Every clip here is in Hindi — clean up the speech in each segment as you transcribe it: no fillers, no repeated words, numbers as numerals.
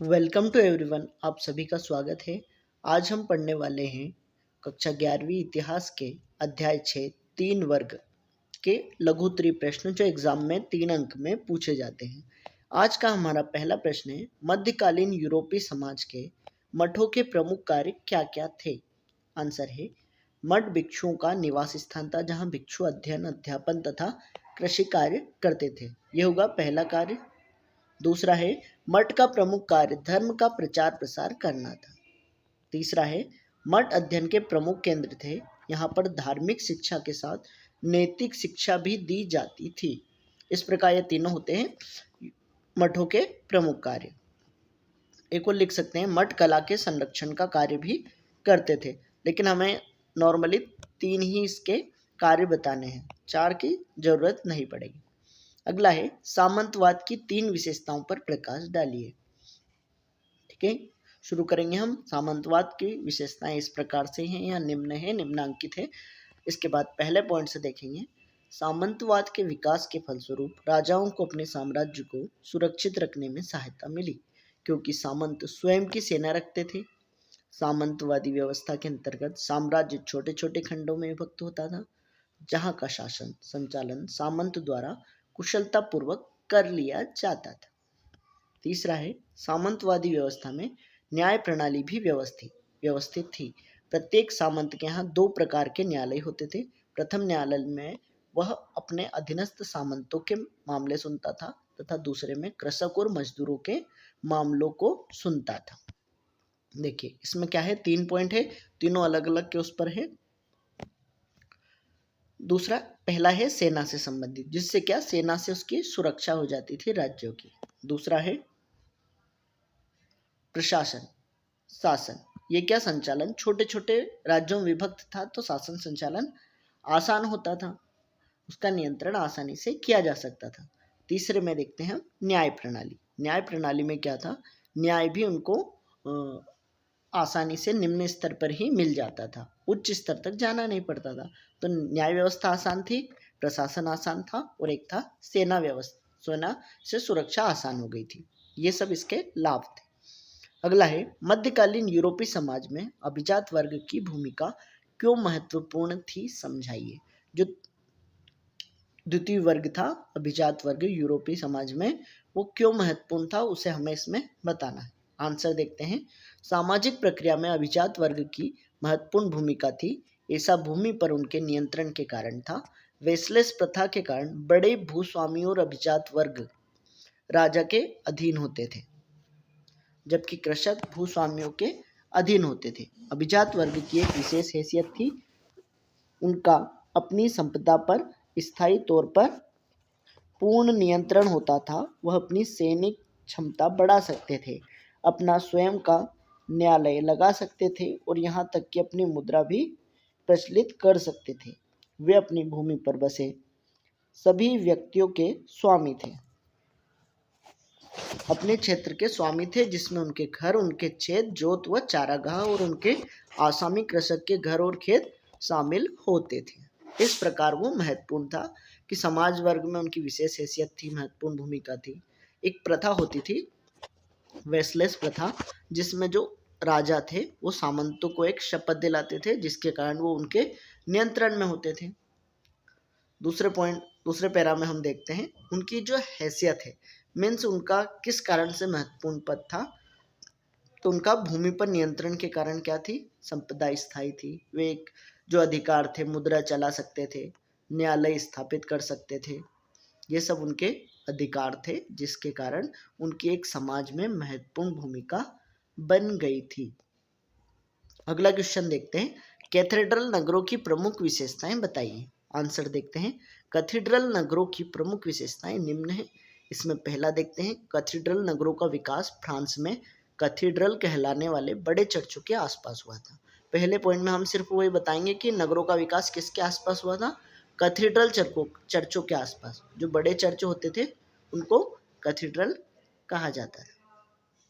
Welcome to everyone. आप सभी का स्वागत है। आज हम पढ़ने वाले हैं कक्षा 11वीं इतिहास के अध्याय 6 तीन वर्ग के लघु उत्तरीय प्रश्न जो एग्जाम में 3 अंक में पूछे जाते हैं। आज का हमारा पहला प्रश्न है, मध्यकालीन यूरोपीय समाज के मठों के प्रमुख कार्य क्या क्या थे। आंसर है, मठ भिक्षुओं का निवास स्थान था जहाँ भिक्षु अध्ययन, अध्यापन तथा कृषि कार्य करते थे। यह होगा पहला कार्य। दूसरा है, मठ का प्रमुख कार्य धर्म का प्रचार प्रसार करना था। तीसरा है, मठ अध्ययन के प्रमुख केंद्र थे। यहाँ पर धार्मिक शिक्षा के साथ नैतिक शिक्षा भी दी जाती थी। इस प्रकार ये तीनों होते हैं मठों के प्रमुख कार्य। एक और लिख सकते हैं, मठ कला के संरक्षण का कार्य भी करते थे, लेकिन हमें नॉर्मली 3 ही इसके कार्य बताने हैं, 4 की जरूरत नहीं पड़ेगी। अगला है, सामंतवाद की 3 विशेषताओं पर प्रकाश डालिए। ठीक है, शुरू करेंगे हम। सामंतवाद की विशेषताएं इस प्रकार से हैं या निम्नांकित है। इसके बाद पहले पॉइंट से देखेंगे, सामंतवाद के विकास के फलस्वरूप राजाओं को अपने साम्राज्य को सुरक्षित रखने में सहायता मिली, क्योंकि सामंत स्वयं की सेना रखते थे। सामंतवादी व्यवस्था के अंतर्गत साम्राज्य छोटे छोटे खंडों में विभक्त होता था, जहां का शासन संचालन सामंत द्वारा कुशलता पूर्वक कर लिया जाता था। तीसरा है, सामंतवादी व्यवस्था में न्याय प्रणाली भी व्यवस्थित थी। प्रत्येक सामंत के यहाँ 2 प्रकार के न्यायालय होते थे। प्रथम न्यायालय में वह अपने अधीनस्थ सामंतों के मामले सुनता था तथा दूसरे में कृषक और मजदूरों के मामलों को सुनता था। देखिए इसमें क्या है, 3 पॉइंट है, तीनों अलग अलग के उस पर है। दूसरा, पहला है सेना से संबंधित, जिससे क्या सेना से उसकी सुरक्षा हो जाती थी राज्यों की। दूसरा है प्रशासन, शासन। ये क्या, संचालन छोटे छोटे राज्यों में विभक्त था तो शासन संचालन आसान होता था, उसका नियंत्रण आसानी से किया जा सकता था। तीसरे में देखते हैं न्याय प्रणाली। न्याय प्रणाली में क्या था, न्याय भी उनको आसानी से निम्न स्तर पर ही मिल जाता था, उच्च स्तर तक जाना नहीं पड़ता था। तो न्याय व्यवस्था आसान थी, प्रशासन आसान था, और एक था सेना से सुरक्षा आसान हो गई थी। ये सब इसके लाभ थे। अगला है, मध्यकालीन यूरोपीय समाज में अभिजात वर्ग की भूमिका क्यों महत्वपूर्ण थी, समझाइए। जो द्वितीय वर्ग था, अभिजात वर्ग यूरोपीय समाज में, वो क्यों महत्वपूर्ण था उसे हमें इसमें बताना है। आंसर देखते हैं, सामाजिक प्रक्रिया में अभिजात वर्ग की महत्वपूर्ण भूमिका थी। ऐसा भूमि पर उनके नियंत्रण के कारण था। वेस्लेस प्रथा के कारण बड़े भूस्वामी और अभिजात वर्ग राजा के अधीन होते थे, जबकि कृषक भूस्वामियों के अधीन होते थे। अभिजात वर्ग की एक विशेष हैसियत थी, उनका अपनी संपदा पर स्थायी तौर पर पूर्ण नियंत्रण होता था। वह अपनी सैनिक क्षमता बढ़ा सकते थे, अपना स्वयं का न्यायालय लगा सकते थे और यहाँ तक कि अपनी मुद्रा भी प्रचलित कर सकते थे। वे अपनी भूमि पर बसे सभी व्यक्तियों के स्वामी थे, अपने क्षेत्र के स्वामी थे, जिसमें उनके घर, उनके खेत, जोत व चारागाह और उनके आसामी कृषक के घर और खेत शामिल होते थे। इस प्रकार वो महत्वपूर्ण था कि समाज वर्ग में उनकी विशेष हैसियत थी, महत्वपूर्ण भूमिका थी। एक प्रथा होती थी, वेस्लेस प्रथा, जिसमें जो राजा थे वो सामंतों को एक शपथ दिलाते थे, जिसके कारण वो उनके नियंत्रण में होते थे। दूसरे पैरा में हम देखते हैं उनकी जो हैसियत है, मीन्स उनका किस कारण से महत्वपूर्ण पद था। तो उनका भूमि पर नियंत्रण के कारण क्या थी, संपदा स्थायी थी। वे एक जो अधिकार थे, मुद्रा चला सकते थे, न्यायालय स्थापित कर सकते थे। ये सब उनके अधिकार थे, जिसके कारण उनकी एक समाज में महत्वपूर्ण भूमिका बन गई थी। अगला क्वेश्चन देखते हैं, कैथेड्रल नगरों की प्रमुख विशेषताएं बताइए। आंसर देखते हैं, कैथेड्रल नगरों की प्रमुख विशेषताएं निम्न है। इसमें पहला देखते हैं, कैथेड्रल नगरों का विकास फ्रांस में कैथेड्रल कहलाने वाले बड़े चर्चों के आसपास हुआ था। पहले पॉइंट में हम सिर्फ वही बताएंगे कि नगरों का विकास किसके आसपास हुआ था, कैथेड्रल चर्चों के आसपास। जो बड़े चर्च होते थे उनको कैथेड्रल कहा जाता है।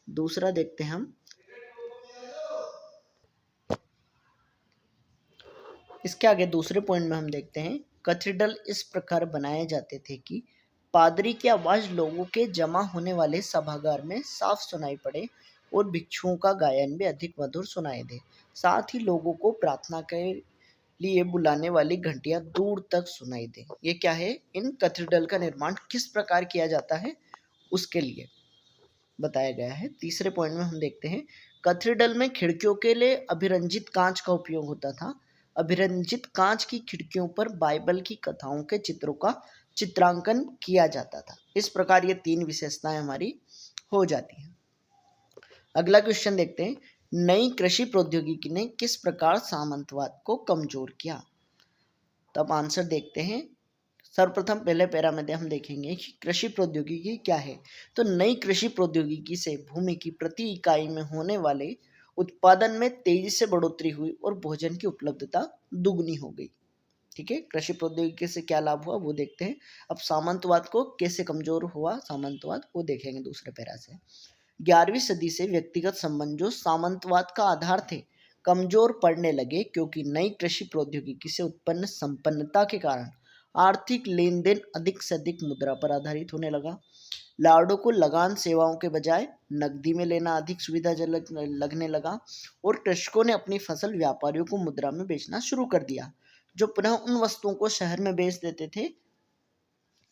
दूसरा देखते हैं हम, इसके आगे दूसरे पॉइंट में हम देखते हैं, कैथेड्रल इस प्रकार बनाए जाते थे कि पादरी की आवाज लोगों के जमा होने वाले सभागार में साफ सुनाई पड़े और भिक्षुओं का गायन भी अधिक मधुर सुनाई दे। साथ ही लोगों को प्रार्थना के लिए बुलाने वाली घंटियां दूर तक सुनाई दे। ये क्या है? इन कैथेड्रल का निर्माण किस प्रकार किया जाता है उसके लिए बताया गया है। तीसरे पॉइंट में हम देखते हैं, कैथेड्रल में खिड़कियों के लिए अभिरंजित कांच का उपयोग होता था। अभिरंजित कांच की खिड़कियों पर बाइबल की कथाओं के चित्रों का चित्रांकन किया जाता था। इस प्रकार ये तीन विशेषताएं हमारी हो जाती हैं। अगला क्वेश्चन देखते हैं, नई कृषि प्रौद्योगिकी ने किस प्रकार सामंतवाद को कमजोर किया? तब आंसर देखते हैं। सर्वप्रथम पहले पैरा में हम देखेंगे कि कृषि प्रौद्योगिकी क्या है। तो नई कृषि प्रौद्योगिकी से भूमि की प्रति इकाई में होने वाले उत्पादन में तेजी से बढ़ोतरी हुई और भोजन की उपलब्धता दुगनी हो गई। ठीक है, कृषि प्रौद्योगिकी से क्या लाभ हुआ वो देखते हैं। अब सामंतवाद को कैसे कमजोर हुआ सामंतवाद वो देखेंगे दूसरे पैरा से। 11वीं सदी से व्यक्तिगत संबंध जो सामंतवाद का आधार थे कमजोर पड़ने लगे, क्योंकि नई कृषि प्रौद्योगिकी से उत्पन्न संपन्नता के कारण आर्थिक लेन देन अधिक से अधिक मुद्रा पर आधारित होने लगा। लार्डों को लगान सेवाओं के बजाय नकदी में लेना अधिक सुविधाजनक लगने लगा और कृषकों ने अपनी फसल व्यापारियों को मुद्रा में बेचना शुरू कर दिया, जो पुनः उन वस्तुओं को शहर में बेच देते थे।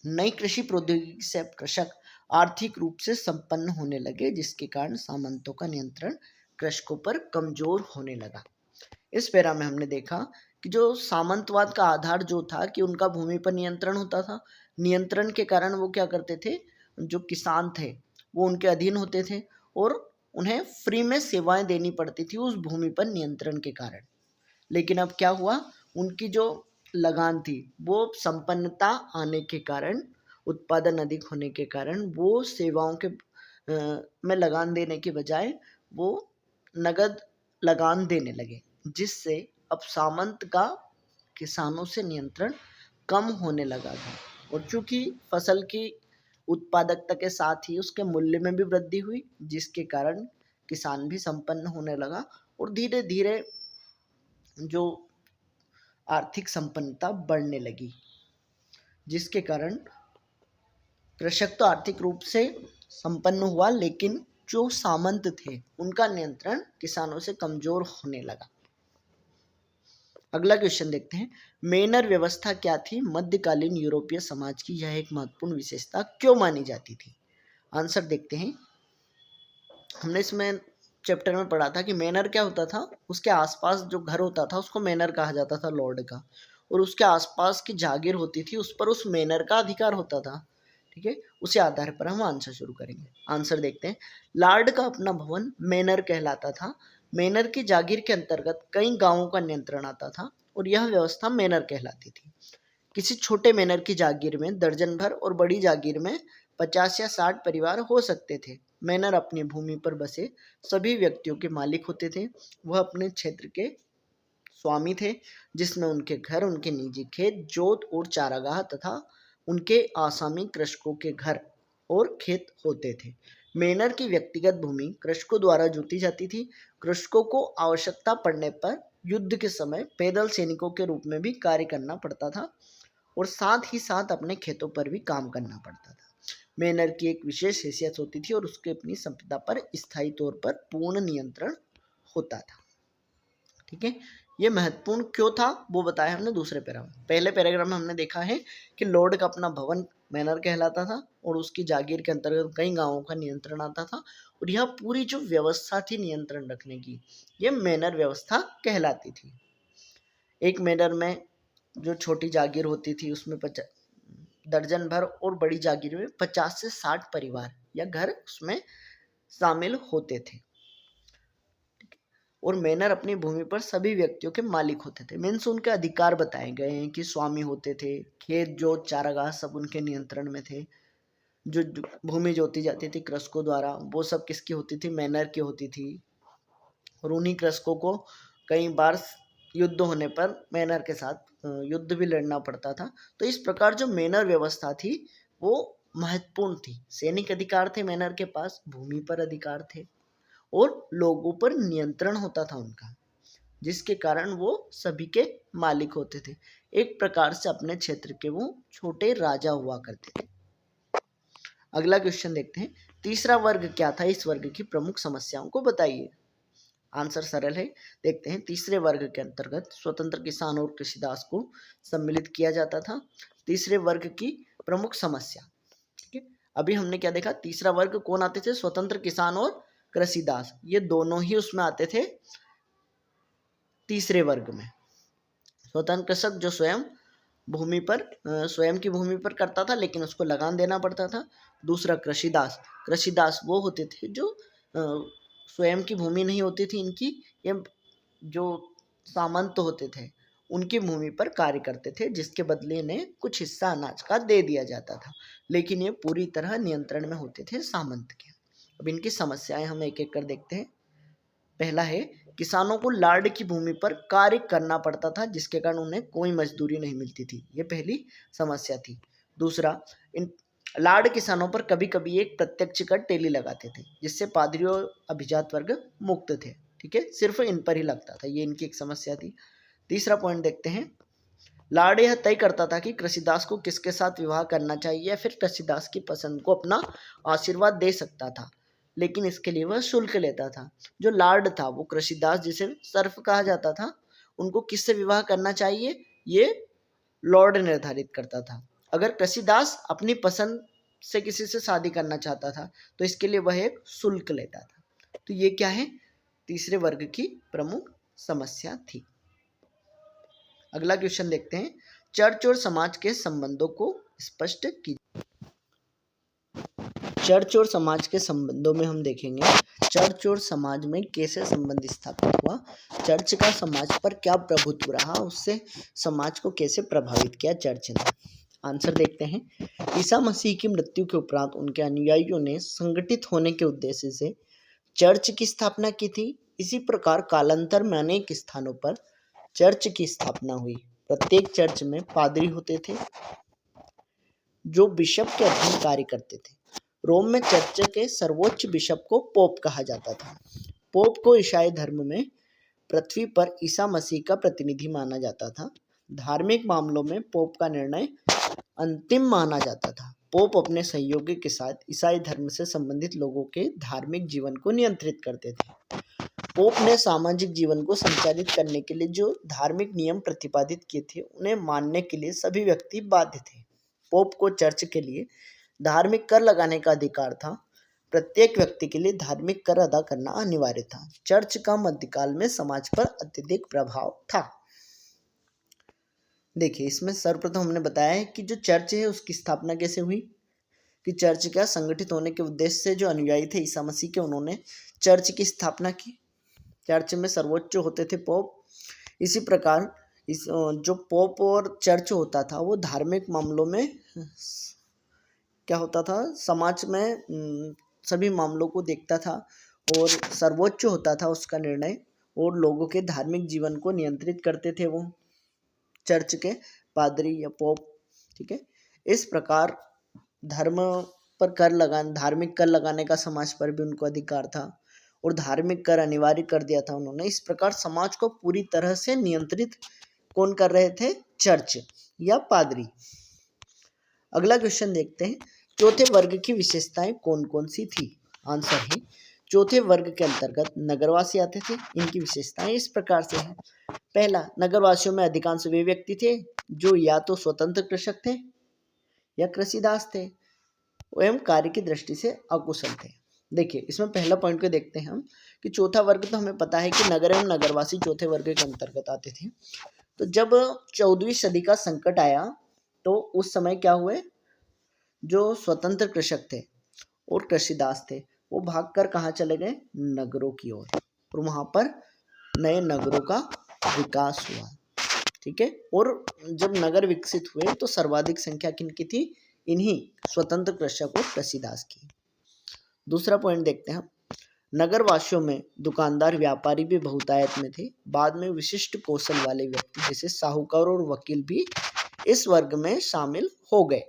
नई कृषि प्रौद्योगिकी से अब कृषक आर्थिक रूप से संपन्न होने लगे, जिसके कारण सामंतों का नियंत्रण कृषकों पर कमजोर होने लगा। इस पैरा में हमने देखा कि जो सामंतवाद का आधार जो था कि उनका भूमि पर नियंत्रण होता था। नियंत्रण के कारण वो क्या करते थे, जो किसान थे वो उनके अधीन होते थे और उन्हें फ्री में सेवाएं देनी पड़ती थी उस भूमि पर नियंत्रण के कारण। लेकिन अब क्या हुआ, उनकी जो लगान थी वो संपन्नता आने के कारण, उत्पादन अधिक होने के कारण वो सेवाओं के में लगान देने के बजाय वो नगद लगान देने लगे, जिससे अब सामंत का किसानों से नियंत्रण कम होने लगा था। और चूंकि फसल की उत्पादकता के साथ ही उसके मूल्य में भी वृद्धि हुई, जिसके कारण किसान भी संपन्न होने लगा और धीरे धीरे जो आर्थिक संपन्नता बढ़ने लगी, जिसके कारण कृषक तो आर्थिक रूप से संपन्न हुआ, लेकिन जो सामंत थे उनका नियंत्रण किसानों से कमजोर होने लगा। अगला क्वेश्चन देखते हैं, मेनर व्यवस्था क्या थी? मध्यकालीन यूरोपीय समाज की यह एक महत्वपूर्ण विशेषता क्यों मानी जाती थी? आंसर देखते हैं। हमने इसमें चैप्टर में पढ़ा था कि मैनर क्या होता था, उसके आसपास जो घर होता था उसको मैनर कहा जाता था, लॉर्ड का, और उसके आसपास की जागीर होती थी उस पर उस मैनर का अधिकार होता था। ठीक है, उसी आधार पर हम आंसर शुरू करेंगे। आंसर देखते हैं, लॉर्ड का अपना भवन मैनर कहलाता था। मैनर की जागीर के अंतर्गत कई गांवों का नियंत्रण आता था और यह व्यवस्था मैनर कहलाती थी। किसी छोटे मैनर की जागीर में दर्जन भर और बड़ी जागीर में 50 या 60 परिवार हो सकते थे। मैनर अपनी भूमि पर बसे सभी व्यक्तियों के मालिक होते थे। वह अपने क्षेत्र के स्वामी थे, जिसमें उनके घर, उनके निजी खेत, जोत और चारागाह तथा उनके आसामी कृषकों के घर और खेत होते थे। मैनर की व्यक्तिगत भूमि कृषकों द्वारा जोती जाती थी। कृषकों को आवश्यकता पड़ने पर युद्ध के समय पैदल सैनिकों के रूप में भी कार्य करना पड़ता था और साथ ही साथ अपने खेतों पर भी काम करना पड़ता था। मैनर की एक विशेष हैसियत होती थी और उसके अपनी संपदा पर स्थायी तौर पर पूर्ण नियंत्रण होता था। ठीक है, ये महत्वपूर्ण क्यों था वो बताया हमने दूसरे पैराग्राफ में। पहले पैराग्राफ में हमने देखा है कि लॉर्ड का अपना भवन मैनर कहलाता था और उसकी जागीर के अंतर्गत कई गांवों का नियंत्रण आता था, और यह पूरी जो व्यवस्था थी नियंत्रण रखने की, ये मैनर व्यवस्था कहलाती थी। एक मैनर में जो छोटी जागीर होती थी उसमें दर्जन भर और बड़ी जागीर में 50 से 60 परिवार या घर उसमें शामिल होते थे। और मैनर अपनी भूमि पर सभी व्यक्तियों के मालिक होते थे। मीन्स उनके अधिकार बताए गए हैं कि स्वामी होते थे, खेत जोत चारागाह सब उनके नियंत्रण में थे। जो भूमि जोती जाती थी कृषकों द्वारा वो सब किसकी होती थी? मैनर की होती थी। और उन्हीं कृषकों को कई बार युद्ध होने पर मैनर के साथ युद्ध भी लड़ना पड़ता था। तो इस प्रकार जो मैनर व्यवस्था थी वो महत्वपूर्ण थी। सैनिक अधिकार थे मैनर के पास, भूमि पर अधिकार थे और लोगों पर नियंत्रण होता था उनका, जिसके कारण वो सभी के मालिक होते थे। एक प्रकार से अपने क्षेत्र के वो छोटे राजा हुआ करते थे। अगला क्वेश्चन देखते हैं, तीसरा वर्ग क्या था, इस वर्ग की प्रमुख समस्याओं को बताइए। आंसर सरल है, देखते हैं। तीसरे वर्ग के अंतर्गत स्वतंत्र किसान और कृषिदास को सम्मिलित किया जाता था। तीसरे वर्ग की प्रमुख समस्या, ठीक है। अभी हमने क्या देखा, तीसरा वर्ग कौन आते थे, स्वतंत्र किसान और कृषिदास, ये दोनों ही उसमें आते थे तीसरे वर्ग में। स्वतंत्र कृषक जो स्वयं की भूमि पर करता था, लेकिन उसको लगान देना पड़ता था। दूसरा कृषिदास वो होते थे जो स्वयं की भूमि नहीं होती थी इनकी, ये जो सामंत होते थे उनकी भूमि पर कार्य करते थे, जिसके बदले इन्हें कुछ हिस्सा अनाज का दे दिया जाता था, लेकिन ये पूरी तरह नियंत्रण में होते थे सामंत के। अब इनकी समस्याएं हम एक एक कर देखते हैं। पहला है, किसानों को लाड़ की भूमि पर कार्य करना पड़ता था, जिसके कारण उन्हें कोई मजदूरी नहीं मिलती थी, ये पहली समस्या थी। दूसरा, इन लाड़ किसानों पर कभी कभी एक प्रत्यक्ष कर टेली लगाते थे, जिससे पादरी और अभिजात वर्ग मुक्त थे, ठीक है, सिर्फ इन पर ही लगता था, ये इनकी एक समस्या थी। तीसरा पॉइंट देखते हैं, लाड़ यह तय करता था कि कृषिदास को किसके साथ विवाह करना चाहिए, या फिर कृषिदास की पसंद को अपना आशीर्वाद दे सकता था, लेकिन इसके लिए वह शुल्क लेता था। जो लार्ड था वो कृषिदास, जिसे सर्फ कहा जाता था, उनको किससे विवाह करना चाहिए ये लॉर्ड निर्धारित करता था। अगर कृषिदास अपनी पसंद से किसी से शादी करना चाहता था तो इसके लिए वह एक शुल्क लेता था। तो ये क्या है, तीसरे वर्ग की प्रमुख समस्या थी। अगला क्वेश्चन देखते हैं, चर्च और समाज के संबंधों को स्पष्ट कीजिए। चर्च और समाज के संबंधों में हम देखेंगे, चर्च और समाज में कैसे संबंध स्थापित हुआ, चर्च का समाज पर क्या प्रभुत्व रहा, उससे समाज को कैसे प्रभावित किया चर्च ने। आंसर देखते हैं, ईसा मसीह की मृत्यु के उपरांत उनके अनुयायियों ने संगठित होने के उद्देश्य से चर्च की स्थापना की थी। इसी प्रकार कालांतर में अनेक स्थानों पर चर्च की स्थापना हुई। प्रत्येक चर्च में पादरी होते थे जो बिशप के अधीन कार्य करते थे। रोम में चर्च के सर्वोच्च बिशप को पोप कहा जाता था। पोप को ईसाई धर्म में पृथ्वी पर ईसा मसीह का प्रतिनिधि माना जाता था। धार्मिक मामलों में पोप का निर्णय अंतिम माना जाता था। पोप अपने सहयोगी के साथ ईसाई धर्म से संबंधित लोगों के धार्मिक जीवन को नियंत्रित करते थे। पोप ने सामाजिक जीवन को संचालित करने के लिए जो धार्मिक नियम प्रतिपादित किए थे उन्हें मानने के लिए सभी व्यक्ति बाध्य थे। पोप को चर्च के लिए धार्मिक कर लगाने का अधिकार था। प्रत्येक व्यक्ति के लिए धार्मिक कर अदा करना अनिवार्य था। चर्च का मध्यकाल में समाज पर अत्यधिक प्रभाव था। देखिए, इसमें सर्वप्रथम हमने बताया है कि जो चर्च है उसकी स्थापना कैसे हुई, कि चर्च का संगठित होने के उद्देश्य से जो अनुयायी थे ईसा मसीह के, उन्होंने चर्च की स्थापना की। चर्च में सर्वोच्च होते थे पोप। इसी प्रकार इस जो पोप और चर्च होता था वो धार्मिक मामलों में क्या होता था, समाज में सभी मामलों को देखता था और सर्वोच्च होता था उसका निर्णय, और लोगों के धार्मिक जीवन को नियंत्रित करते थे वो चर्च के पादरी या पोप, ठीक है। इस प्रकार धार्मिक कर लगाने का समाज पर भी उनको अधिकार था, और धार्मिक कर अनिवार्य कर दिया था उन्होंने। इस प्रकार समाज को पूरी तरह से नियंत्रित कौन कर रहे थे, चर्च या पादरी। अगला क्वेश्चन देखते हैं, चौथे वर्ग की विशेषताएं कौन कौन सी थी। आंसर है, चौथे वर्ग के अंतर्गत नगरवासी आते थे। इनकी विशेषताएं इस प्रकार से हैं। पहला, नगरवासियों में अधिकांश वे व्यक्ति थे जो या तो स्वतंत्र कृषक थे या कृषिदास थे एवं कार्य की दृष्टि से अकुशल थे। देखिए, इसमें पहला पॉइंट को देखते हैं हम, कि चौथा वर्ग तो हमें पता है कि नगर एवं नगरवासी चौथे वर्ग के अंतर्गत आते थे। तो जब 14वीं सदी का संकट आया तो उस समय क्या हुए, जो स्वतंत्र कृषक थे और कृषिदास थे वो भागकर कहाँ चले गए, नगरों की ओर, और वहां पर नए नगरों का विकास हुआ, ठीक है। और जब नगर विकसित हुए तो सर्वाधिक संख्या किनकी थी, इन्हीं स्वतंत्र कृषक और कृषिदास की। दूसरा पॉइंट देखते हैं हम, नगरवासियों में दुकानदार व्यापारी भी बहुतायत में थे। बाद में विशिष्ट कौशल वाले व्यक्ति जैसे साहूकार और वकील भी इस वर्ग में शामिल हो गए,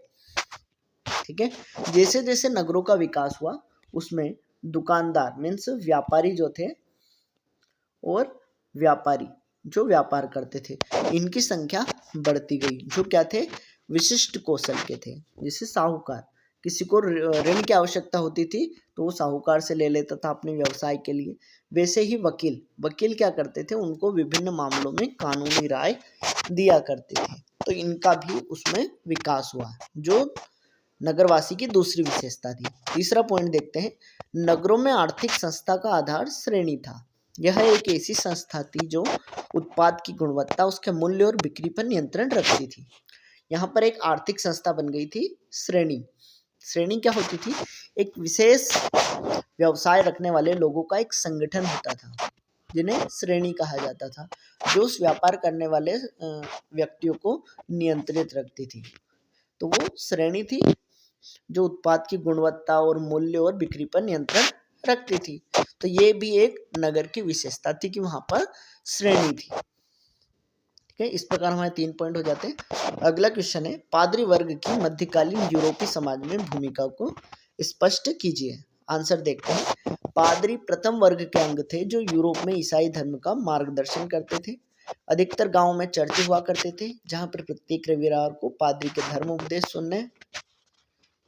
ठीक है। जैसे जैसे नगरों का विकास हुआ उसमें दुकानदार मीन्स व्यापारी जो थे और व्यापारी जो व्यापार करते थे, इनकी संख्या बढ़ती गई, जो क्या थे, विशिष्ट कौशल के थे, जैसे साहूकार, किसी को ऋण की आवश्यकता होती थी तो वो साहूकार से ले लेता था अपने व्यवसाय के लिए। वैसे ही वकील वकील क्या करते थे, उनको विभिन्न मामलों में कानूनी राय दिया करते थे। तो इनका भी उसमें विकास हुआ, जो नगरवासी की दूसरी विशेषता थी। तीसरा पॉइंट देखते हैं, नगरों में आर्थिक संस्था का आधार श्रेणी था। यह एक ऐसी संस्था थी जो उत्पाद की गुणवत्ता, उसके मूल्य और बिक्री पर नियंत्रण रखती थी। यहाँ पर एक आर्थिक संस्था बन गई थी श्रेणी। श्रेणी क्या होती थी, एक विशेष व्यवसाय रखने वाले लोगों का एक संगठन होता था जिन्हें श्रेणी कहा जाता था, जो उस व्यापार करने वाले व्यक्तियों को नियंत्रित रखती थी। तो वो श्रेणी थी जो उत्पाद की गुणवत्ता और मूल्य और बिक्री पर नियंत्रण रखती थी। तो ये भी एक नगर की विशेषता थी कि वहां पर श्रेणी थी। ठीक है, इस प्रकार हमारे 3 पॉइंट हो जाते हैं। अगला क्वेश्चन है, पादरी वर्ग की मध्यकालीन यूरोपीय समाज में भूमिका को स्पष्ट कीजिए। आंसर देखते हैं। पादरी प्रथम वर्ग के अंग थे जो यूरोप में ईसाई धर्म का मार्गदर्शन करते थे। अधिकतर गांवों में चर्च हुआ करते थे, जहां पर प्रत्येक रविवार को पादरी के धर्म उपदेश सुनने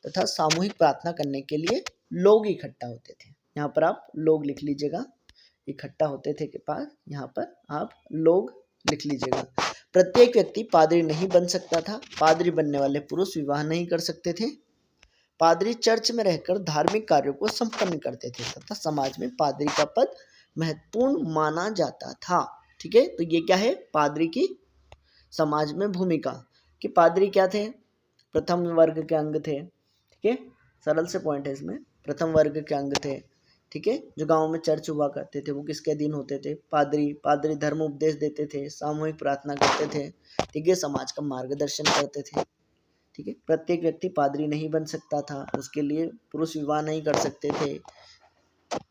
तथा सामूहिक प्रार्थना करने के लिए लोग इकट्ठा होते थे। यहाँ पर आप लोग लिख लीजिएगा, इकट्ठा होते थे के पास, यहाँ पर आप लोग लिख लीजिएगा। प्रत्येक व्यक्ति पादरी नहीं बन सकता था। पादरी बनने वाले पुरुष विवाह नहीं कर सकते थे। पादरी चर्च में रहकर धार्मिक कार्यों को संपन्न करते थे तथा समाज में पादरी का पद महत्वपूर्ण माना जाता था। ठीक है, तो ये क्या है, पादरी की समाज में भूमिका। कि पादरी क्या थे, प्रथम वर्ग के अंग थे। ठीक है, सरल से पॉइंट है इसमें, प्रथम वर्ग के अंग थे। ठीक है, जो गांव में चर्च हुआ करते थे वो किसके अधीन होते थे, पादरी। पादरी धर्म उपदेश देते थे, सामूहिक प्रार्थना करते थे। ठीक है, समाज का मार्गदर्शन करते थे। ठीक है, प्रत्येक व्यक्ति पादरी नहीं बन सकता था, उसके लिए पुरुष विवाह नहीं कर सकते थे।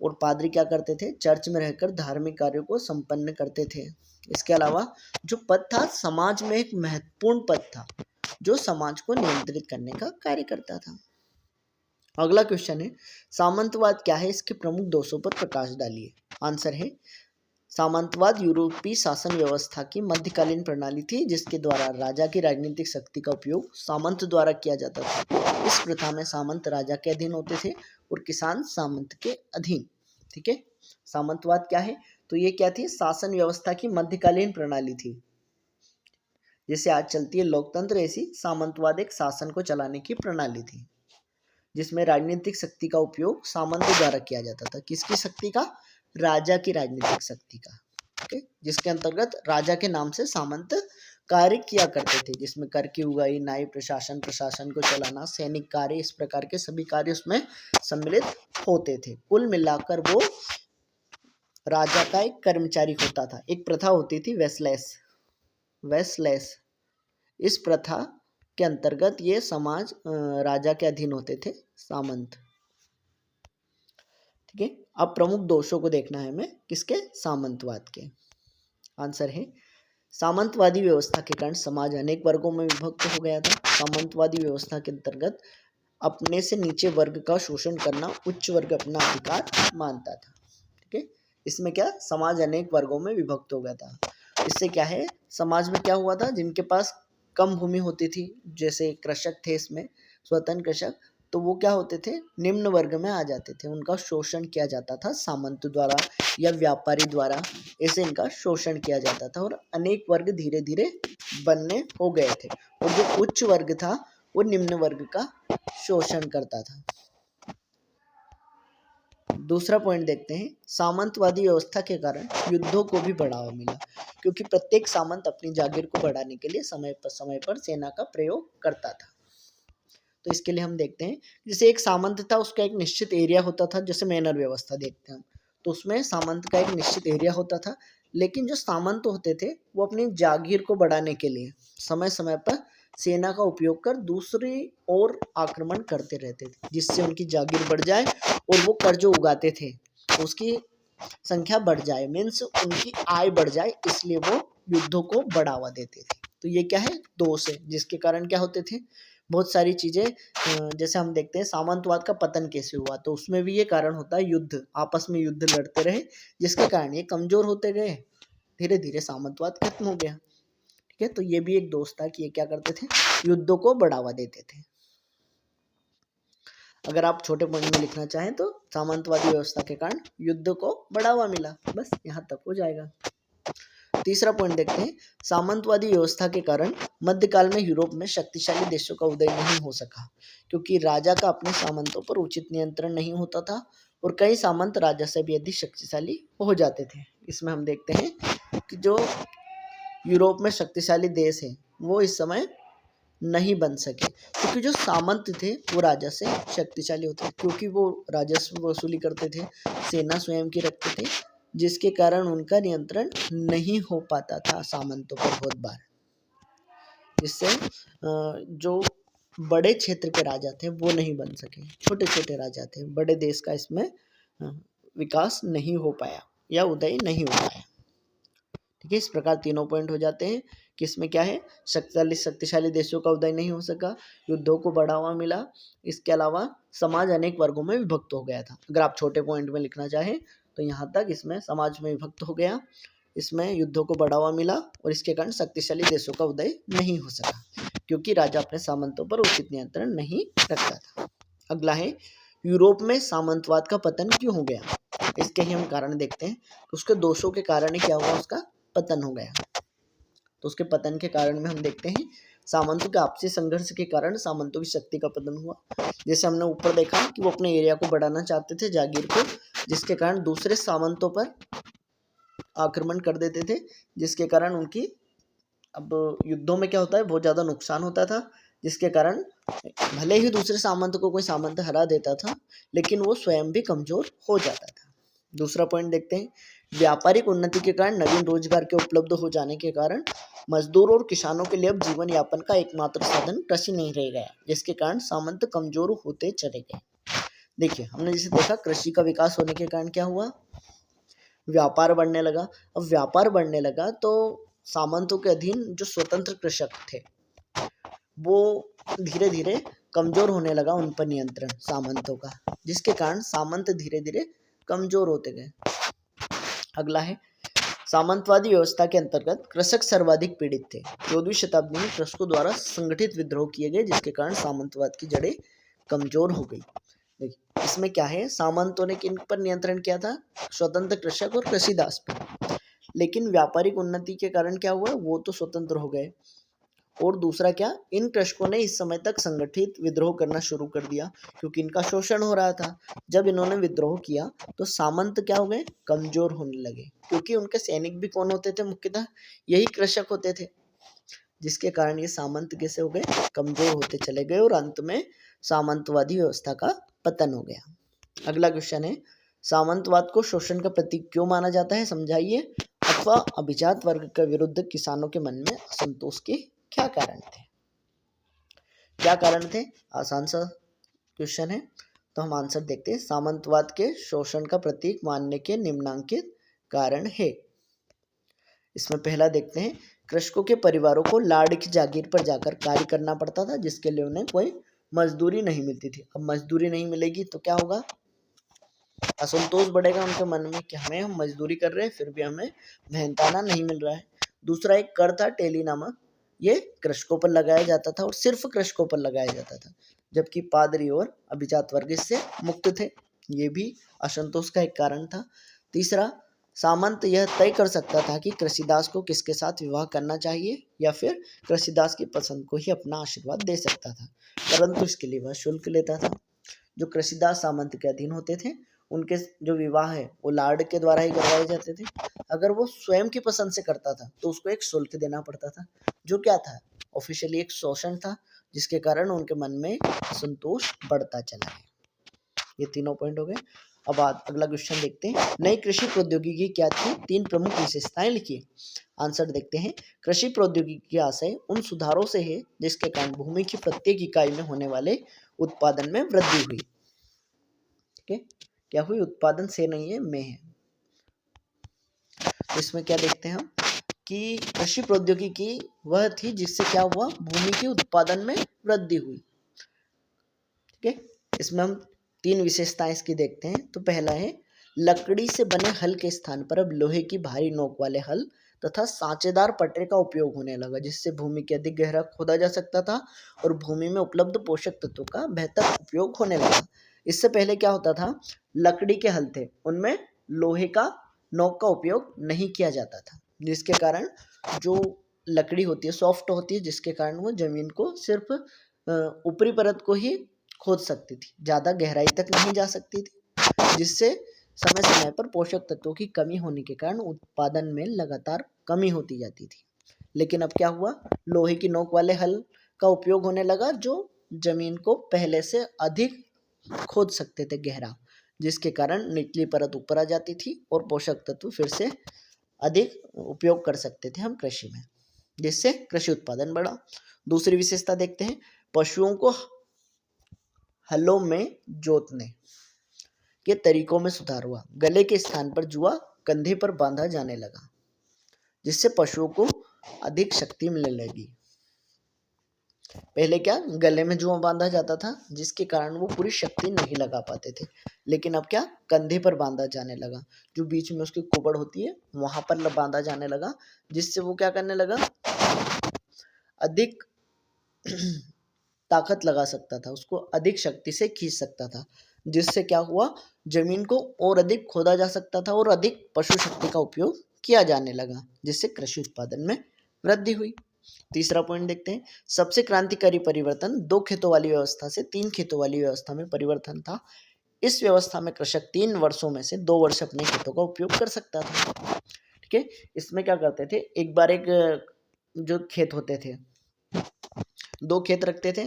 और पादरी क्या करते थे, चर्च में रहकर धार्मिक कार्यों को संपन्न करते थे। इसके अलावा जो पद था, समाज में एक महत्वपूर्ण पद था जो समाज को नियंत्रित करने का कार्य करता था। अगला क्वेश्चन है, सामंतवाद क्या है, इसके प्रमुख दोषों पर प्रकाश डालिए। आंसर है, सामंतवाद यूरोपीय शासन व्यवस्था की मध्यकालीन प्रणाली थी जिसके द्वारा राजा की राजनीतिक शक्ति का उपयोग सामंत द्वारा किया जाता था। इस प्रथा में सामंत राजा के अधीन होते थे और किसान सामंत के अधीन। ठीक है, सामंतवाद क्या है, तो ये क्या थी, शासन व्यवस्था की मध्यकालीन प्रणाली थी। जैसे आज चलती है लोकतंत्र, ऐसी सामंतवाद एक शासन को चलाने की प्रणाली थी जिसमें राजनीतिक शक्ति का उपयोग सामंत द्वारा किया जाता था। किसकी शक्ति का, राजा की राजनीतिक शक्ति का। ओके, जिसके अंतर्गत राजा के नाम से सामंत कार्य किया करते थे, जिसमें कर की उगाही, न्याय प्रशासन, प्रशासन को चलाना, सैनिक कार्य, इस प्रकार के सभी कार्य उसमें सम्मिलित होते थे। कुल मिलाकर वो राजा का एक कर्मचारी होता था। एक प्रथा होती थी वेस्लेस, वेस्लेस। इस प्रथा के अंतर्गत ये समाज राजा के अधीन होते थे, सामंत। ठीक है, अब प्रमुख दोषों को देखना है हमें, किसके, सामंतवाद के। आंसर है, सामंतवादी व्यवस्था के कारण समाज अनेक वर्गों में विभक्त हो गया था। सामंतवादी व्यवस्था के अंतर्गत अपने से नीचे वर्ग का शोषण करना उच्च वर्ग अपना अधिकार मानता था। ठीक है, इसमें क्या, समाज अनेक वर्गों में विभक्त हो गया था। इससे क्या है, समाज में क्या हुआ था, जिनके पास कम भूमि होती थी, जैसे कृषक थे इसमें, स्वतंत्र कृषक, तो वो क्या होते थे, निम्न वर्ग में आ जाते थे। उनका शोषण किया जाता था सामंत द्वारा या व्यापारी द्वारा, ऐसे इनका शोषण किया जाता था और अनेक वर्ग धीरे धीरे बनने हो गए थे। और जो उच्च वर्ग था वो निम्न वर्ग का शोषण करता था। दूसरा पॉइंट देखते हैं, सामंतवादी व्यवस्था के कारण युद्धों को भी बढ़ावा मिला, क्योंकि प्रत्येक सामंत अपनी जागीर को बढ़ाने के लिए समय पर सेना का प्रयोग करता था। तो इसके लिए हम देखते हैं, जैसे एक सामंत था, उसका एक निश्चित एरिया होता था। जैसे मैनर व्यवस्था देखते हैं हम, तो उसमें सामंत का एक निश्चित एरिया होता था, लेकिन जो सामंत होते थे वो अपनी जागीर को बढ़ाने के लिए समय समय पर सेना का उपयोग कर दूसरी ओर आक्रमण करते रहते थे, जिससे उनकी जागीर बढ़ जाए और वो कर जो उगाते थे उसकी संख्या बढ़ जाए, मीन्स उनकी आय बढ़ जाए, इसलिए वो युद्धों को बढ़ावा देते थे। तो ये क्या है, दोष है, जिसके कारण क्या होते थे, बहुत सारी चीजें, जैसे हम देखते हैं सामंतवाद का पतन कैसे हुआ, तो उसमें भी ये कारण होता है, युद्ध, आपस में युद्ध लड़ते रहे, जिसके कारण ये कमजोर होते गए, धीरे धीरे सामंतवाद खत्म हो गया। ठीक है, तो ये भी एक दोष था कि ये क्या करते थे, युद्धों को बढ़ावा देते थे। अगर आप छोटे पॉइंट में लिखना चाहें तो सामंतवादी व्यवस्था के कारण युद्ध को बढ़ावा मिला, बस यहाँ तक हो जाएगा। तीसरा पॉइंट देखते हैं, सामंतवादी व्यवस्था के कारण मध्यकाल में यूरोप में शक्तिशाली देशों का उदय नहीं हो सका, क्योंकि राजा का अपने सामंतों पर उचित नियंत्रण नहीं होता था और कई सामंत राजा से भी अधिक शक्तिशाली हो जाते थे। इसमें हम देखते हैं कि जो यूरोप में शक्तिशाली देश है वो इस समय नहीं बन सके, क्योंकि जो सामंत थे वो राजा से शक्तिशाली होते थे, क्योंकि वो राजस्व वसूली करते थे, सेना स्वयं की रखते थे, जिसके कारण उनका नियंत्रण नहीं हो पाता था सामंतों पर बहुत बार। जिससे जो बड़े क्षेत्र के राजा थे वो नहीं बन सके, छोटे छोटे राजा थे, बड़े देश का इसमें विकास नहीं हो पाया या उदय नहीं हो पाया। ठीक है, इस प्रकार तीनों पॉइंट हो जाते हैं कि इसमें क्या है, शक्तिशाली देशों का उदय नहीं हो सका, युद्धों को बढ़ावा मिला, इसके अलावा समाज अनेक वर्गों में विभक्त हो गया था। अगर आप छोटे पॉइंट में लिखना चाहें तो यहाँ तक इसमें समाज में विभक्त हो गया, इसमें युद्धों को बढ़ावा मिला और इसके कारण शक्तिशाली देशों का उदय नहीं हो सका, क्योंकि राजा अपने सामंतों पर उचित नियंत्रण नहीं रखता था। अगला है, यूरोप में सामंतवाद का पतन क्यों हो गया। इसके ही हम कारण देखते हैं। उसके दोषों के कारण ही क्या हुआ, उसका पतन हो गया। तो उसके पतन के कारण में हम देखते हैं, सामंतों के आपसी संघर्ष के कारण सामंतों की शक्ति का पतन हुआ। जैसे हमने ऊपर देखा कि वो अपने एरिया को बढ़ाना चाहते थे, जागीर को, जिसके कारण दूसरे सामंतों पर आक्रमण कर देते थे, जिसके कारण उनकी अब युद्धों में क्या होता है, बहुत ज़्यादा नुकसान होता था, जिसके कारण भले ही दूसरे सामंत को कोई सामंत हरा देता था, लेकिन वो स्वयं भी कमजोर हो जाता था। दूसरा पॉइंट देखते हैं, व्यापारिक उन्नति के कारण नवीन रोजगार के उपलब्ध हो जाने के कारण मजदूरों और किसानों के लिए अब जीवन यापन का एकमात्र साधन कृषि नहीं रह गया, जिसके कारण सामंत कमजोर होते चले गए। देखिए, हमने जैसे देखा कृषि का विकास होने के कारण क्या हुआ, व्यापार बढ़ने लगा। अब व्यापार बढ़ने लगा तो सामंतों के अधीन जो स्वतंत्र कृषक थे वो धीरे धीरे कमजोर होने लगा, उन पर नियंत्रण सामंतों का, जिसके कारण सामंत धीरे धीरे कमजोर होते गए। अगला है, सामंतवादी व्यवस्था के अंतर्गत कृषक सर्वाधिक पीड़ित थे। 14वीं शताब्दी में कृषकों द्वारा संगठित विद्रोह किए गए, जिसके कारण सामंतवाद की जड़ें कमजोर हो गई। देखिए, इसमें क्या है, सामंतों ने किन पर नियंत्रण किया था, स्वतंत्र कृषक और कृषिदास पर, लेकिन व्यापारिक उन्नति के कारण क्या हुआ, वो तो स्वतंत्र हो गए। और दूसरा क्या, इन कृषकों ने इस समय तक संगठित विद्रोह करना शुरू कर दिया, क्योंकि इनका शोषण हो रहा था। जब इन्होंने विद्रोह किया तो सामंत क्या हो गए, कमजोर होने लगे, क्योंकि उनके सैनिक भी कौन होते थे, मुख्यतः यही कृषक होते थे, जिसके कारण ये सामंत कैसे हो गए, कमजोर होते चले गए और अंत में सामंतवादी व्यवस्था का पतन हो गया। अगला क्वेश्चन है, सामंतवाद को शोषण का प्रतीक क्यों माना जाता है, समझाइए। अथवा अभिजात वर्ग के विरुद्ध किसानों के मन में असंतोष के क्या कारण थे। क्या कारण थे, आसान सा क्वेश्चन है, तो हम आंसर देखते हैं। सामंतवाद के शोषण का प्रतीक मानने के निम्नलिखित कारण है। इसमें पहला देखते हैं, कृषकों के परिवारों को लाड़ की जागीर पर जाकर कार्य करना पड़ता था, जिसके लिए उन्हें कोई मजदूरी नहीं मिलती थी। अब मजदूरी नहीं मिलेगी तो क्या होगा, असंतोष बढ़ेगा उनके मन में कि हमें, हम मजदूरी कर रहे हैं फिर भी हमें मेहनताना नहीं मिल रहा है। दूसरा एक कर था टेली नामक, ये कृषकों पर लगाया जाता था और सिर्फ कृषकों पर लगाया जाता था, जबकि पादरी और अभिजात वर्ग इससे मुक्त थे। ये भी असंतोष का एक कारण था। तीसरा, सामंत यह तय कर सकता था कि कृषिदास को किसके साथ विवाह करना चाहिए, या फिर कृषिदास की पसंद को ही अपना आशीर्वाद दे सकता था, परंतु इसके लिए वह शुल्क लेता था। जो कृषिदास सामंत के अधीन होते थे उनके जो विवाह है वो लाड़ के द्वारा ही करवाए जाते थे। अगर वो स्वयं की पसंद से करता था तो उसको एक शुल्क देना पड़ता था, जो क्या था, ऑफिशियली एक शोषण था, जिसके कारण उनके मन में असंतोष बढ़ता चला गया। ये तीनों पॉइंट हो गए। अब अगला क्वेश्चन देखते हैं, नई कृषि प्रौद्योगिकी क्या थी, 3 प्रमुख विशेषताएं लिखिए। आंसर देखते हैं, कृषि प्रौद्योगिकी के आशय उन सुधारों से है जिसके कारण भूमि की प्रत्येक इकाई में होने वाले उत्पादन में वृद्धि हुई। ठीक है, क्या हुई, उत्पादन से नहीं है, में है। तो इसमें क्या देखते हैं हम कि कृषि प्रौद्योगिकी वह थी जिससे क्या हुआ, भूमि के उत्पादन में वृद्धि हुई। ठीक है, इसमें हम 3 विशेषताएं इसकी देखते हैं। तो पहला है, लकड़ी से बने हल के स्थान पर अब लोहे की भारी नोक वाले हल तथा सांचेदार पटरे का उपयोग होने लगा, जिससे भूमि के अधिक गहरा खोदा जा सकता था और भूमि में उपलब्ध पोषक तत्वों का बेहतर उपयोग होने लगा। इससे पहले क्या होता था, लकड़ी के हल थे, उनमें लोहे का नोक का उपयोग नहीं किया जाता था, जिसके कारण जो लकड़ी होती है सॉफ्ट होती है, जिसके कारण वो जमीन को सिर्फ ऊपरी परत को ही खोद सकती थी, ज़्यादा गहराई तक नहीं जा सकती थी, जिससे समय समय पर पोषक तत्वों की कमी होने के कारण उत्पादन में लगातार कमी होती जाती थी। लेकिन अब क्या हुआ, लोहे की नोक वाले हल का उपयोग होने लगा, जो जमीन को पहले से अधिक खोद सकते थे गहरा, जिसके कारण निचली परत ऊपर आ जाती थी और पोषक तत्व फिर से अधिक उपयोग कर सकते थे हम कृषि में, जिससे कृषि उत्पादन बढ़ा। दूसरी विशेषता देखते हैं, पशुओं को हलों में जोतने के तरीकों में सुधार हुआ। गले के स्थान पर जुआ कंधे पर बांधा जाने लगा, जिससे पशुओं को अधिक शक्ति मिलने लगी। पहले क्या, गले में जुआ बांधा जाता था, जिसके कारण वो पूरी शक्ति नहीं लगा पाते थे, लेकिन अब क्या, कंधे पर बांधा जाने लगा, जो बीच में उसकी कुबड़ होती है वहां पर बांधा जाने लगा, जिससे वो क्या करने लगा, अधिक ताकत लगा सकता था, उसको अधिक शक्ति से खींच सकता था, जिससे क्या हुआ, जमीन को और अधिक खोदा जा सकता था और अधिक पशु शक्ति का उपयोग किया जाने लगा, जिससे कृषि उत्पादन में वृद्धि हुई। तीसरा पॉइंट देखते हैं, सबसे क्रांतिकारी परिवर्तन 2 खेतों वाली व्यवस्था से 3 खेतों वाली व्यवस्था में परिवर्तन था। इस व्यवस्था में कृषक 3 वर्षों में से 2 वर्ष अपने खेतों का उपयोग कर सकता था। ठीक है, इसमें क्या करते थे, एक बार एक जो खेत होते थे, 2 खेत रखते थे।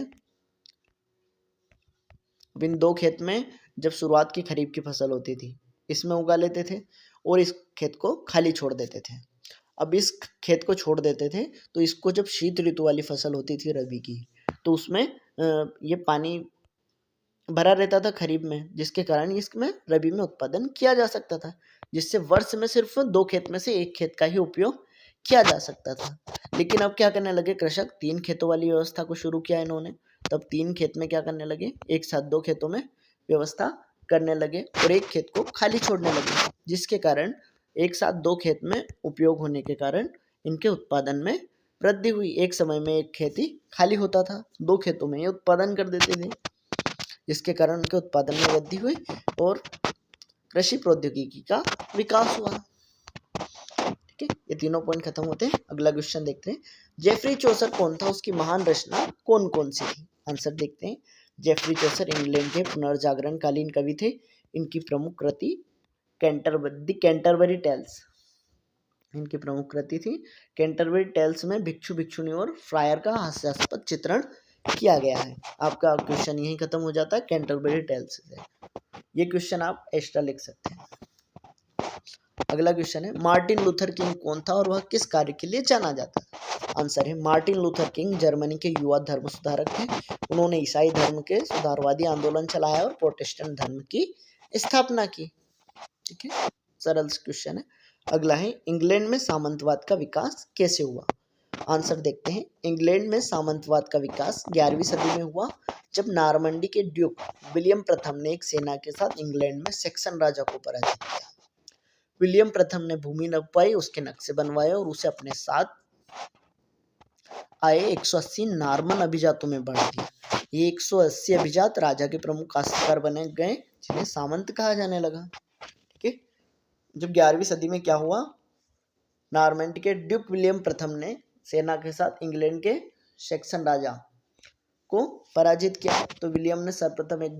अब इन 2 खेत में जब शुरुआत की खरीफ की फसल होती थी, इसमें उगा लेते थे और इस खेत को खाली छोड़ देते थे। अब इस खेत को छोड़ देते थे तो इसको जब शीत ऋतु वाली फसल होती थी रबी की, तो उसमें ये पानी भरा रहता था खरीफ में, जिसके कारण इसमें रबी में उत्पादन किया जा सकता था, जिससे वर्ष में सिर्फ 2 खेत में से 1 खेत का ही उपयोग किया जा सकता था। लेकिन अब क्या करने लगे कृषक, 3 खेतों वाली व्यवस्था को शुरू किया इन्होंने, तब 3 खेत में क्या करने लगे, एक साथ 2 खेतों में व्यवस्था करने लगे और 1 खेत को खाली छोड़ने लगे, जिसके कारण एक साथ 2 खेत में उपयोग होने के कारण इनके उत्पादन में वृद्धि हुई। एक समय में 1 खेत ही खाली होता था, 2 खेतों में ये उत्पादन कर देते थे, जिसके कारण उनके उत्पादन में वृद्धि हुई और कृषि प्रौद्योगिकी का विकास हुआ। ठीक है, ये तीनों पॉइंट खत्म होते हैं। अगला क्वेश्चन देखते हैं, जेफरी चौसर कौन था, उसकी महान रचना कौन कौन सी थी। आंसर देखते हैं, जेफरी चौसर इंग्लैंड के पुनर्जागरण कालीन कवि थे। इनकी प्रमुख कृति कैंटरबरी टेल्स, इनकी प्रमुख कृति थी कैंटरबरी टेल्स में भिक्षु भिक्षुणी और फ्रायर का हास्यास्पद चित्रण किया गया है। आपका क्वेश्चन यही खत्म हो जाता है कैंटरबरी टेल्स से। ये क्वेश्चन आप एक्स्ट्रा लिख सकते हैं। अगला क्वेश्चन है, मार्टिन लूथर किंग कौन था और वह किस कार्य के लिए जाना जाता है। आंसर है, मार्टिन लूथर किंग जर्मनी के युवा धर्म सुधारक थे। उन्होंने ईसाई धर्म के सुधारवादी आंदोलन चलाया और प्रोटेस्टेंट धर्म की स्थापना की। ठीक है, सरल क्वेश्चन है। अगला है, इंग्लैंड में सामंतवाद का विकास कैसे हुआ। आंसर देखते हैं, इंग्लैंड में सामंतवाद का विकास 11वीं सदी में हुआ, जब नारमंडी के ड्यूक विलियम प्रथम ने एक सेना के साथ इंग्लैंड में सैक्सन राजा को पराजित किया। विलियम प्रथम ने भूमि नपवाई, उसके नक्शे बनवाए और उसे अपने साथ आए 180 नार्मन अभिजातों में बांट दिया। ये 180 अभिजात राजा के प्रमुख काश्तकार बने गए, जिन्हें सामंत कहा जाने लगा। ठीक है, जब 11वीं सदी में क्या हुआ, नारमंडी के ड्यूक विलियम प्रथम ने सेना के साथ इंग्लैंड के सैक्सन राजा को पराजित किया, तो विलियम ने सर्वप्रथम एक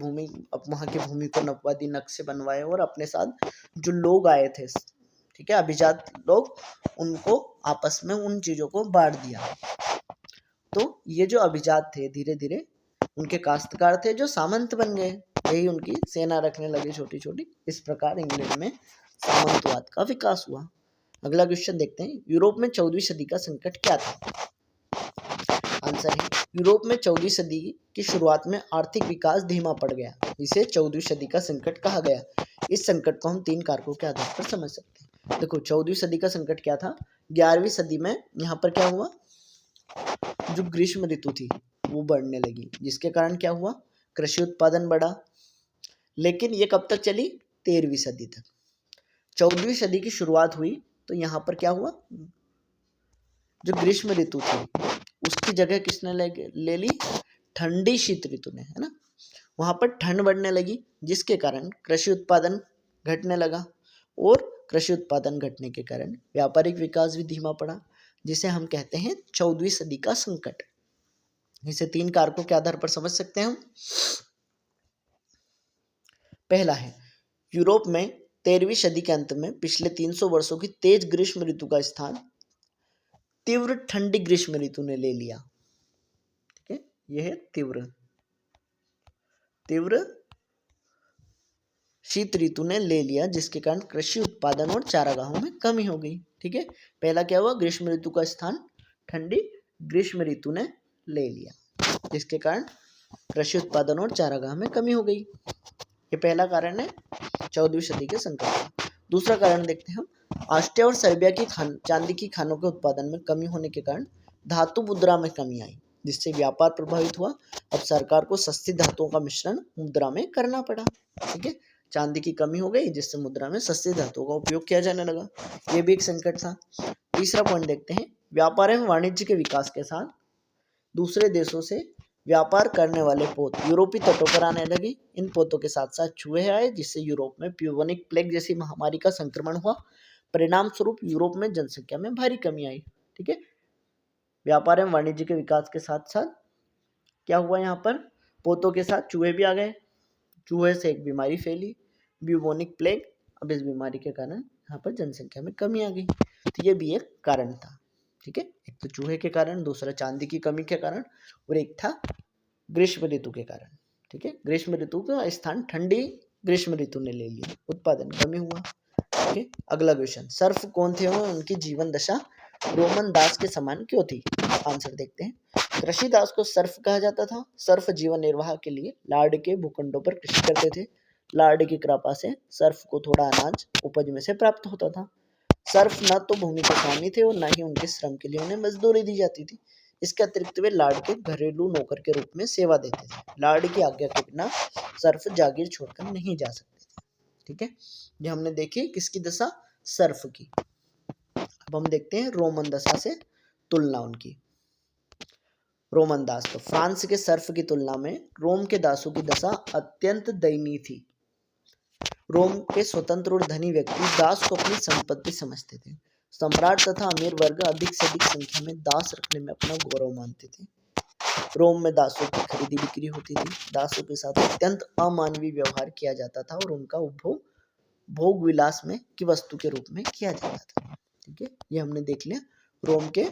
वहां की भूमि को नपवा दी, नक्शे बनवाए और अपने साथ जो लोग आए थे, ठीक है, अभिजात लोग, उनको आपस में उन चीजों को बांट दिया। तो ये जो अभिजात थे धीरे धीरे उनके काश्तकार थे जो सामंत बन गए, यही उनकी सेना रखने लगे छोटी छोटी। इस प्रकार इंग्लैंड में सामंतवाद का विकास हुआ। अगला क्वेश्चन देखते हैं, यूरोप में 14वीं सदी का संकट क्या था। आंसर है, यूरोप में 14वीं सदी की शुरुआत में आर्थिक विकास धीमा पड़ गया, जिसे 14वीं सदी का संकट कहा गया। इस संकट को हम 3 कारकों के आधार पर समझ सकते हैं। देखो, 14वीं सदी का संकट क्या था, 11वीं सदी में यहाँ पर क्या हुआ, जो ग्रीष्म ऋतु थी वो बढ़ने लगी, जिसके कारण क्या हुआ, कृषि उत्पादन बढ़ा। लेकिन ये कब तक चली, 13वीं सदी तक। 14वीं सदी की शुरुआत हुई तो यहाँ पर क्या हुआ, जो ग्रीष्म ऋतु थी उसकी जगह किसने ले ली? ठंडी शीत ऋतु ने, है ना। वहां पर ठंड बढ़ने लगी जिसके कारण कृषि उत्पादन घटने लगा, और कृषि उत्पादन घटने के कारण व्यापारिक विकास भी धीमा पड़ा, जिसे हम कहते हैं 14वीं सदी का संकट। इसे 3 कारकों के आधार पर समझ सकते हैं हम। पहला है, यूरोप में 13वीं सदी के अंत में पिछले 300 वर्षों की तेज ग्रीष्म ऋतु का स्थान तीव्र ठंडी ग्रीष्म ऋतु ने ले लिया। ठीक है, यह है तीव्र शीत ऋतु ने ले लिया, जिसके कारण कृषि उत्पादन और चारागाहों में कमी हो गई। ठीक है, पहला क्या हुआ? ग्रीष्म ऋतु का स्थान ठंडी ग्रीष्म ऋतु ने ले लिया, जिसके कारण कृषि उत्पादन और चारागाह में कमी हो गई। ये पहला कारण है 14वीं सदी के संकट का। दूसरा कारण देखते हैं हम, ऑस्ट्रिया और सर्बिया की चांदी की खानों के उत्पादन में कमी होने के कारण धातु मुद्रा में कमी आई, जिससे व्यापार प्रभावित हुआ। अब सरकार को सस्ती धातुओं का मिश्रण मुद्रा में करना पड़ा। ठीक है, चांदी की कमी हो गई जिससे मुद्रा में सस्ती धातुओं का उपयोग किया जाने लगा। ये भी एक संकट था। तीसरा पॉइंट देखते हैं, व्यापार एवं वाणिज्य के विकास के साथ दूसरे देशों से व्यापार करने वाले पोत यूरोपीय तटों पर आने लगे। इन पोतों के साथ साथ चूहे आए, जिससे यूरोप में ब्यूबोनिक प्लेग जैसी महामारी का संक्रमण हुआ। परिणाम स्वरूप यूरोप में जनसंख्या में भारी कमी आई। ठीक है, व्यापार एवं वाणिज्य के विकास के साथ साथ क्या हुआ? यहाँ पर पोतों के साथ चूहे भी आ गए। चूहे से एक बीमारी फैली, ब्यूबोनिक प्लेग। अब इस बीमारी के कारण यहाँ पर जनसंख्या में कमी आ गई। तो ये भी एक कारण था। ठीक है, एक तो चूहे के कारण, दूसरा चांदी की कमी के कारण, और एक था ग्रीष्म ऋतु के कारण। ठीक है, ग्रीष्म ऋतु का स्थान ठंडी ग्रीष्म ऋतु ने ले लिया, उत्पादन कमी हुआ। ठीक है, अगला क्वेश्चन, सर्फ कौन थे और उनकी जीवन दशा रोमन दास के समान क्यों थी? आंसर देखते हैं। कृषि दास को सर्फ कहा जाता था। सर्फ जीवन निर्वाह के लिए लार्ड के भूखंडों पर कृषि करते थे। लार्ड की कृपा से सर्फ को थोड़ा अनाज उपज में से प्राप्त होता था। सर्फ न तो भूमि के स्वामी थे और न ही उनके श्रम के लिए उन्हें मजदूरी दी जाती थी। इसके अतिरिक्त वे लार्ड के घरेलू नौकर के रूप में सेवा देते थे। लार्ड की आज्ञा के बिना सर्फ जागीर छोड़कर नहीं जा सकते थे। ठीक है, ये हमने देखी किसकी दशा? सर्फ की। अब हम देखते हैं रोमन दशा से तुलना उनकी। रोमन दास, तो फ्रांस के सर्फ की तुलना में रोम के दासों की दशा अत्यंत दयनीय थी। रोम के स्वतंत्र और धनी व्यक्ति दास को अपनी संपत्ति समझते थे। सम्राट तथा अमीर वर्ग अधिक से अधिक संख्या में दास रखने में अपना गौरव मानते थे। रोम में दासों की खरीदी बिक्री होती थी। दासों के साथ अत्यंत अमानवीय व्यवहार किया जाता था और उनका उपभोग भोग विलास में की वस्तु के रूप में किया जाता था। ठीक है, ये हमने देख लिया रोम के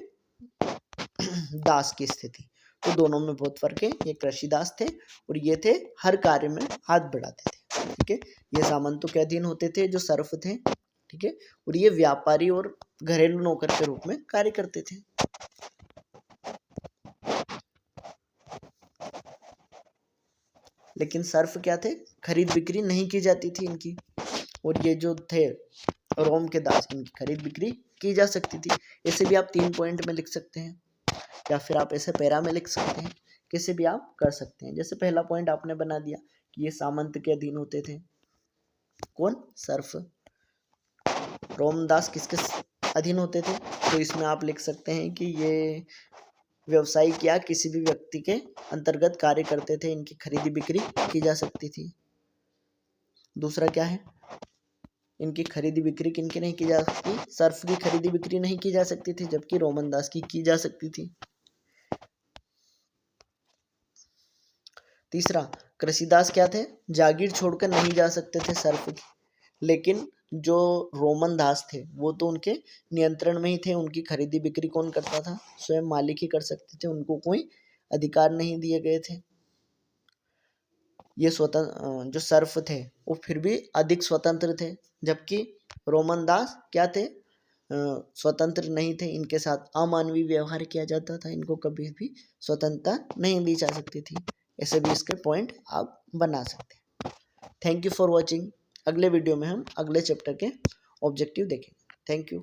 दास की स्थिति। तो दोनों में बहुत फर्क है। ये कृषि दास थे और ये थे हर कार्य में हाथ बढ़ाते थे। ठीक है, ये सामंतों के अधीन होते थे जो सर्फ थे। ठीक है, और ये व्यापारी और घरेलू नौकर के रूप में कार्य करते थे। लेकिन सर्फ क्या थे? खरीद बिक्री नहीं की जाती थी इनकी। और ये जो थे रोम के दास, इनकी खरीद बिक्री की जा सकती थी। इसे भी आप 3 पॉइंट में लिख सकते हैं, या फिर आप ऐसे पैरा में लिख सकते हैं, किसी भी आप कर सकते हैं। जैसे पहला पॉइंट आपने बना दिया कि ये सामंत के अधीन होते थे। कौन? सर्फ। रोमदास किसके अधीन होते थे? तो इसमें आप लिख सकते हैं कि ये व्यवसायिक या किसी भी व्यक्ति के अंतर्गत कार्य करते थे, इनकी खरीदी बिक्री की जा सकती थी। दूसरा क्या है? इनकी खरीदी बिक्री किनकी नहीं की जा सकती? सर्फ की खरीदी बिक्री नहीं की जा सकती थी, जबकि रोमन दास की जा सकती थी। तीसरा, कृषिदास क्या थे? जागीर छोड़कर नहीं जा सकते थे सर्फ की। लेकिन जो रोमन दास थे वो तो उनके नियंत्रण में ही थे। उनकी खरीदी बिक्री कौन करता था? स्वयं मालिक ही कर सकते थे, उनको कोई अधिकार नहीं दिए गए थे। ये स्वतंत्र जो सर्फ थे वो फिर भी अधिक स्वतंत्र थे, जबकि रोमन दास क्या थे? स्वतंत्र नहीं थे। इनके साथ अमानवीय व्यवहार किया जाता था, इनको कभी भी स्वतंत्रता नहीं दी जा सकती थी। ऐसे भी इसके पॉइंट आप बना सकते हैं। Thank you for watching. अगले वीडियो में हम अगले चैप्टर के ऑब्जेक्टिव देखेंगे। Thank you.